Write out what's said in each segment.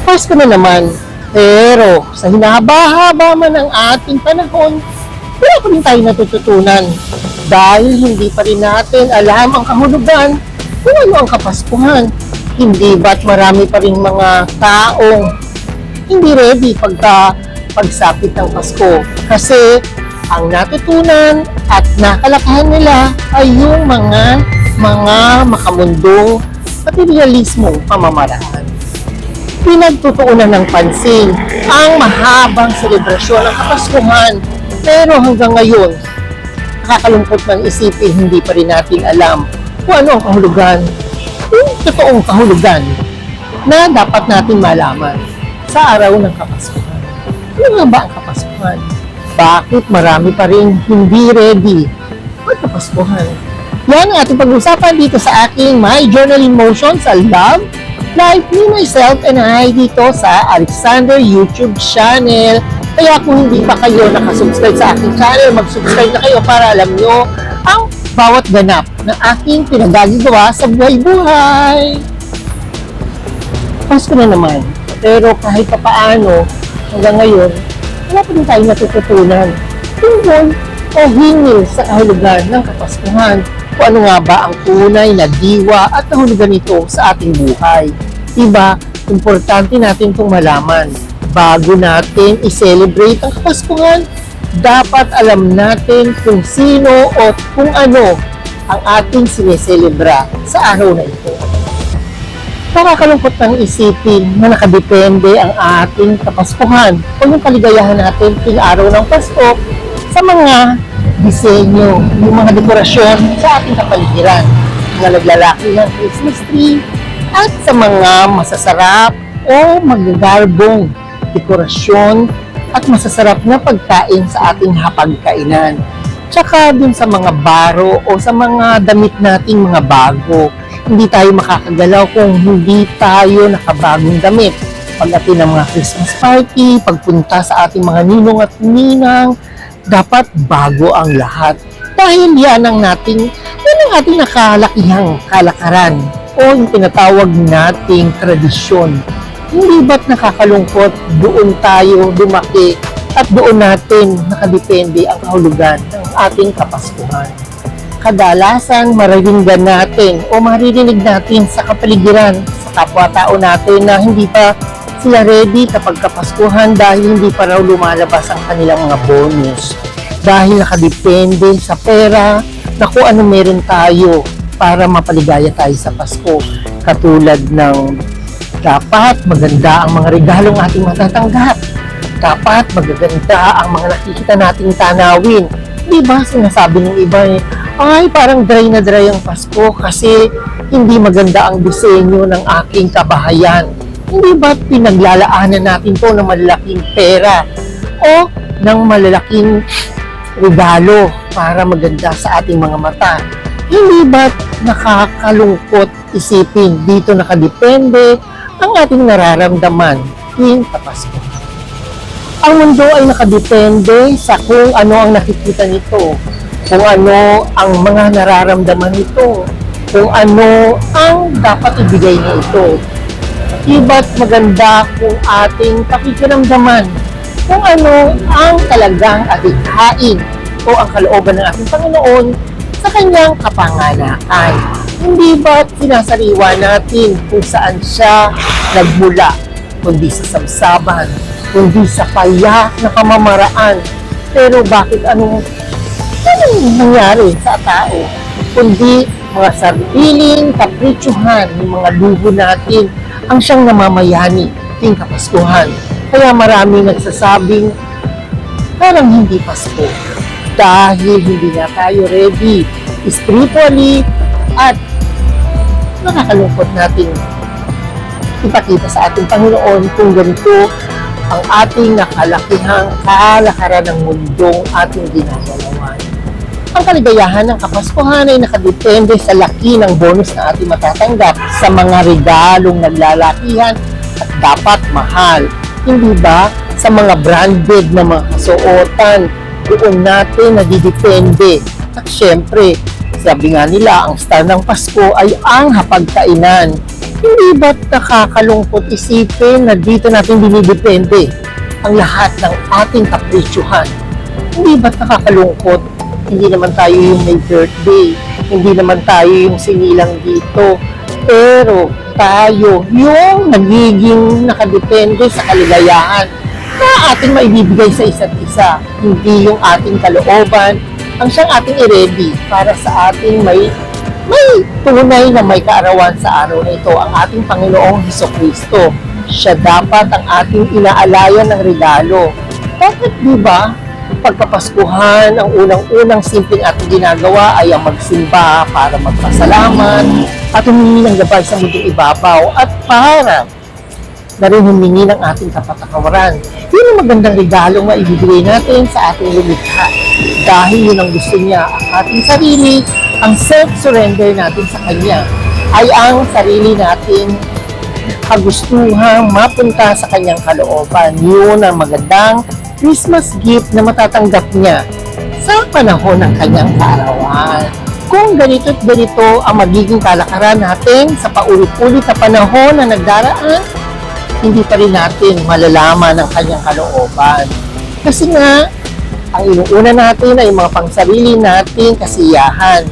Pasko na naman. Pero sa hinahaba-haba man ng ating panahon, wala pa rin tayo natututunan. Dahil hindi pa rin natin alam ang kahulugan kung ano ang Kapaskuhan. Hindi ba't marami pa rin mga taong hindi ready pagsapit ng Pasko. Kasi ang natutunan at nakalakahan nila ay yung mga makamundong materialismong pamamaraan. Pinagtutuunan ng pansin ang mahabang selebrasyon ng Kapaskuhan, pero hanggang ngayon, nakakalungkot ng isipin, hindi pa rin natin alam kung ano ang kahulugan, yung totoong kahulugan na dapat natin malaman sa araw ng Kapaskuhan. Ano nga ba ang Kapaskuhan? Bakit marami pa rin hindi ready magkapaskuhan? Yan ang ating pag-usapan dito sa aking My Journal in Motion sa Love Life Me, Myself, and I dito sa Alexander YouTube channel. Kaya kung hindi pa kayo nakasubscribe sa aking channel, mag-subscribe na kayo para alam nyo ang bawat ganap na aking pinagagawa sa buhay-buhay. Pasko na naman. Pero kahit pa paano, hanggang ngayon, wala pa rin tayo natututunan tungkol o hingil sa kahulugan ng Kapaskuhan. Kung ano nga ba ang tunay na diwa at kahulugan nito sa ating buhay. Diba, importante natin itong malaman. Bago natin i-celebrate ang Kapaskuhan, dapat alam natin kung sino o kung ano ang ating sineselebra sa araw na ito. Nakakalungkot ng isipin na nakadepende ang ating Kapaskuhan o yung kaligayahan natin tuwing araw ng Pasko sa mga disenyo, yung mga dekorasyon sa ating kapaligiran, mga naglalaki ng Christmas tree, at sa mga masasarap o magagarbong dekorasyon at masasarap na pagkain sa ating hapagkainan. Tsaka dun sa mga baro o sa mga damit nating mga bago. Hindi tayo makakagalaw kung hindi tayo nakabagong damit. Pag-atin ng mga Christmas party, pagpunta sa ating mga ninong at ninang, dapat bago ang lahat. Dahil yan ang ating nakalakihang kalakaran o yung tinatawag nating tradisyon. Hindi ba't nakakalungkot doon tayo lumaki at doon natin nakadepende ang kahulugan ng ating Kapaskuhan? Kadalasan mariringgan natin o maririnig natin sa kapaligiran, sa kapwa-tao natin na hindi pa sila ready kapag Kapaskuhan dahil hindi pa raw lumalabas ang kanilang mga bonus. Dahil nakadepende sa pera na kung ano meron tayo para mapaligaya tayo sa Pasko. Katulad ng dapat maganda ang mga regalong ating matatanggap. Dapat magaganda ang mga nakikita nating tanawin. Di ba sinasabi ng iba ay parang dry na dry ang Pasko kasi hindi maganda ang disenyo ng aking kabahayan. Hindi ba pinaglalaanan natin to ng malalaking pera o ng malalaking regalo para maganda sa ating mga mata? Hindi ba nakakalungkot isipin dito nakadepende ang ating nararamdaman tuwing Pasko? Ang mundo ay nakadepende sa kung ano ang nakikita nito, kung ano ang mga nararamdaman nito, kung ano ang dapat ibigay nito. Iba't maganda kung ating pakikiramdaman kung ano ang talagang adikhain o ang kalooban ng ating Panginoon sa kanyang kapanganakan. Hindi ba't sinasariwa natin kung saan siya nagmula, kundi sa sabsaban, kundi sa payak na pamamaraan. Pero bakit anong nangyari sa tao? Kundi mga sardiling, kapritsuhan, yung mga luho natin ang siyang namamayani tuwing Kapaskuhan. Kaya maraming nagsasabing parang hindi Pasko dahil hindi na tayo ready spiritually at nakakalungkot natin ipakita sa ating Panginoon kung ganito ang ating nakalakihang kalakaran ng mundong ating ginagalawan. Ang kaligayahan ng Kapaskuhan ay nakadepende sa laki ng bonus na ating matatanggap sa mga regalong naglalakihan at dapat mahal. Hindi ba sa mga branded na mga kasuotan, doon natin nadidepende. At syempre, sabi nga nila, ang star ng Pasko ay ang hapagkainan. Hindi ba't nakakalungkot isipin na dito natin dinidepende ang lahat ng ating kaprisyuhan? Hindi ba't nakakalungkot? Hindi naman tayo yung may birthday, hindi naman tayo yung sinilang dito, pero tayo yung nagiging nakadepende sa kaligayahan na ating maibibigay sa isa't isa. Hindi yung ating kalooban ang siyang ating i-ready para sa ating may tunay na may kaarawan sa araw na ito, ang ating Panginoong Hesukristo. Siya dapat ang ating inaalayan ng regalo. Bakit di ba? Pagkapaskuhan, ang unang-unang simpleng ating ginagawa ay ang magsimba para magpasalamat at humingi ng gabay sa mundong ibabaw at para na rin humingi ng ating kapatakawaran. Yun ang magandang regalong maibibigay natin sa ating lumikha dahil yun ang gusto niya, ang ating sarili, ang self-surrender natin sa Kanya ay ang sarili natin kagustuhang mapunta sa Kanyang kalooban. Yun ang magandang Christmas gift na matatanggap niya sa panahon ng Kanyang kaarawan. Kung ganito't ganito ang magiging kalakaran natin sa paulit-ulit na panahon na nagdaraan, hindi pa rin natin malalaman ang Kanyang kalooban. Kasi nga, ang inuuna natin ay mga pangsarili nating kasiyahan.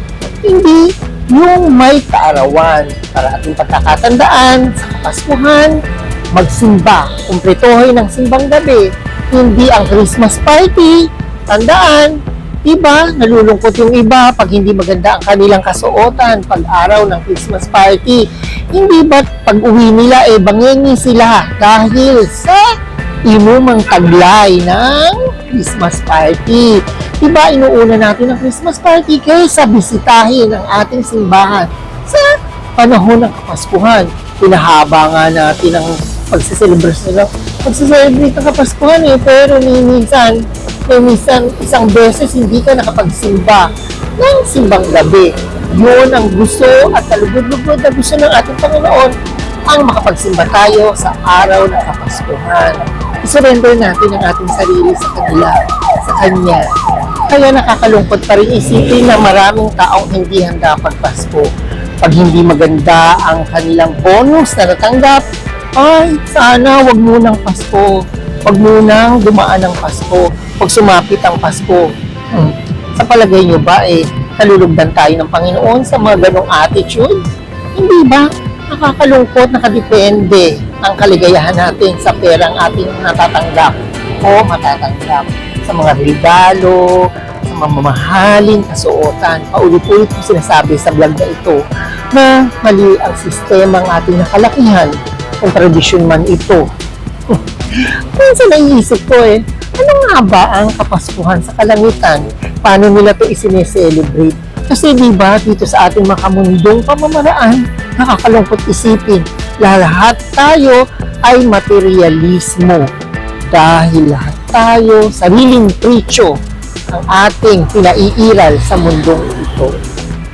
Hindi yung may kaarawan para ating pagkakatandaan sa Kapaskuhan, magsimba, kumpletohin ng simbang gabi, hindi ang Christmas party. Tandaan, iba, nalulungkot yung iba pag hindi maganda ang kanilang kasuotan pag araw ng Christmas party. Hindi ba't pag uwi nila bangengi sila dahil sa inumang taglay ng Christmas party. Diba, inuuna natin ang Christmas party kaysa bisitahin ang ating simbahan sa panahon ng Kapaskuhan. Pinahaba nga natin ang pagsiselebrate ng Kapaskuhan pero minsan isang beses hindi ka nakapagsimba ng simbang gabi. Yun ang gusto at kalugod-lugod na gusto ng ating Panginoon, ang makapagsimba tayo sa araw ng Kapaskuhan. I-surrender natin ang ating sarili sa kanila, sa Kanya. Kaya nakakalungkot pa rin isipin na maraming taong hindi handa pagpasko. Pag hindi maganda ang kanilang bonus na natanggap, ay sana wag munang Pasko. Wag munang dumaan ang Pasko. Wag sumapit ang Pasko. Sa palagay nyo ba kalulugdan tayo ng Panginoon sa mga ganong attitude? Hindi ba? Nakakalungkot, nakadepende ang kaligayahan natin sa perang ating natatanggap o matatanggap sa mga regalo, sa mamahaling kasuotan. Paulit-ulit ko sinasabi sa vlog na ito na mali ang sistema ng ating nakalakihan kung tradisyon man ito. Minsan naiisip ko ano nga ba ang Kapaskuhan sa kalangitan? Paano nila ito isineselebrate? Kasi diba dito sa ating makamundong pamamaraan, nakakalungkot isipin, lahat tayo ay materialismo. Dahil lahat tayo, sariling presyo ang ating pinaiiral sa mundong ito.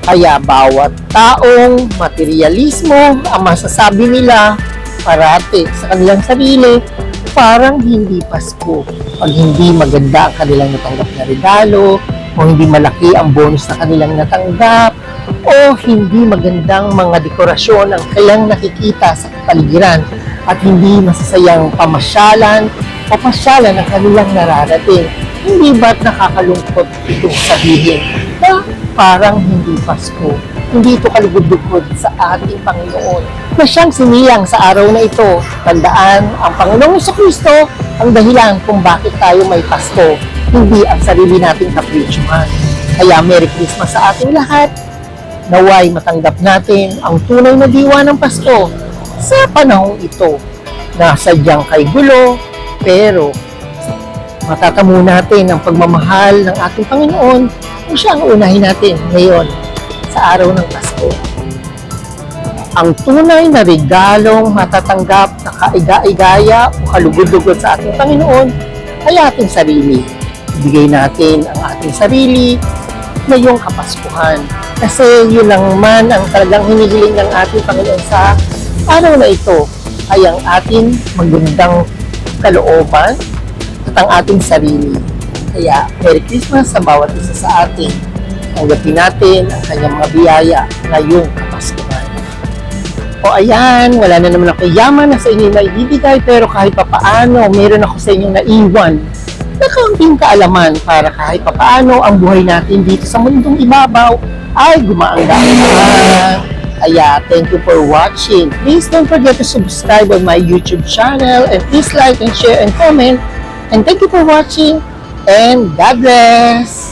Kaya bawat taong materialismo ang masasabi nila parati sa kanilang sarili, parang hindi Pasko. Pag hindi maganda ang kanilang natanggap na regalo, o hindi malaki ang bonus na kanilang natanggap, o hindi magandang mga dekorasyon ang kailang nakikita sa kapaligiran, at hindi masasayang pamasyalan o pasyalan ang kanilang nararating. Hindi ba't nakakalungkot itong sabihin na parang hindi Pasko? Hindi ito kalugod-lugod sa ating Panginoon na siyang sinilang sa araw na ito. Tandaan, ang Panginoong Hesukristo ang dahilan kung bakit tayo may Pasko, hindi ang sarili nating kaprisyuhan. Kaya Merry Christmas sa ating lahat. Naway matanggap natin ang tunay na diwa ng Pasko sa panahong ito na sadyang kay gulo, pero matatamo natin ang pagmamahal ng ating Panginoon kung siya ang unahin natin ngayon sa araw ng Pasko. Ang tunay na regalong matatanggap na kaiga-igaya o kalugod-lugod sa ating Panginoon ay ating sarili. Ibigay natin ang ating sarili ngayong Kapaskuhan. Kasi yun lang man ang talagang hinihiling ng ating Panginoon sa araw na ito ay ang ating magandang kalooban at ang ating sarili. Kaya Merry Christmas sa bawat isa sa atin. Tanggapin natin ang kanyang mga biyaya ngayong Kapaskuhan. O ayan, wala na naman ako yaman na sa inyo na ibibigay, pero kahit papaano, meron ako sa inyong naiwan na kaunting kaalaman para kahit papaano ang buhay natin dito sa mundong ibabaw ay gumaang-gaan. Kaya, thank you for watching. Please don't forget to subscribe on my YouTube channel and please like and share and comment. And thank you for watching and God bless!